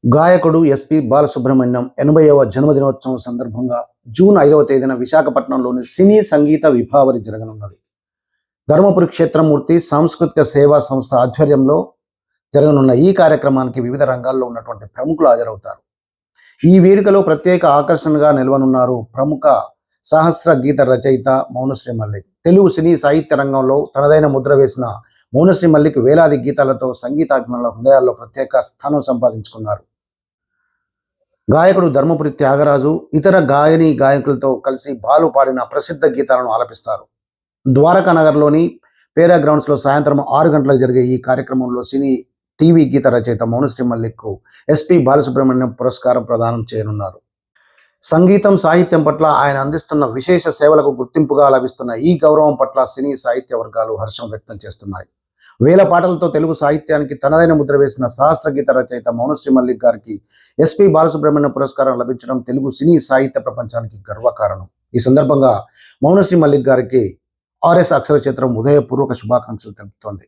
గాయకుడు ఎస్పి బాలసుబ్రహ్మణ్యం 80వ జన్మదినోత్సవం సందర్భంగా జూన్ 5వ తేదీన విశాఖపట్నంలోని సినీ సంగీత విభావరి జరగనున్నది. ధర్మపురి క్షేత్రమూర్తి సాంస్కృతిక సేవా సంస్థ ఆధ్వర్యంలో జరగనున్న ఈ కార్యక్రమానికి వివిధ రంగాల్లో ఉన్నటువంటి ప్రముఖులు హాజరవుతారు. ఈ వేడుకలో ప్రత్యేక ఆకర్షణగా నిలవనున్నారు ప్రముఖ సహస్ర గీత రచయిత మౌనశ్రీ మల్లిక్. తెలుగు సినీ సాహిత్య రంగంలో తనదైన ముద్ర వేసిన మౌనశ్రీ మల్లిక్ వేలాది గీతాలతో సంగీతాభిమానుల హృదయాల్లో ప్రత్యేక స్థానం సంపాదించుకున్నారు. గాయకుడు ధర్మపురి త్యాగరాజు ఇతర గాయకులతో కలిసి బాలు పాడిన ప్రసిద్ధ గీతాలను ఆలపిస్తారు. ద్వారకా నగర్లోని పేరా గ్రౌండ్స్లో సాయంత్రం 6 గంటలకు జరిగే ఈ కార్యక్రమంలో సినీ టీవీ గీత రచయిత మౌనశ్రీ మల్లిక్కు ఎస్పి బాలసుబ్రహ్మణ్యం పురస్కారం ప్రదానం చేయనున్నారు. సంగీతం సాహిత్యం పట్ల ఆయన అందిస్తున్న విశేష సేవలకు గుర్తింపుగా లభిస్తున్న ఈ గౌరవం పట్ల సినీ సాహిత్య వర్గాలు హర్షం వ్యక్తం చేస్తున్నాయి. వేల పాటలతో తెలుగు సాహిత్యానికి తనదైన ముద్ర వేసిన సహస్ర గీత రచయిత మౌనశ్రీ మల్లిక్ గారికి ఎస్పి బాలసుబ్రహ్మణ్యం పురస్కారం లభించడం తెలుగు సినీ సాహిత్య ప్రపంచానికి గర్వకారణం. ఈ సందర్భంగా మౌనశ్రీ మల్లిక్ గారికి ఆర్ఎస్ అక్షర చిత్రం ఉదయపూర్వక శుభాకాంక్షలు తెలుపుతోంది.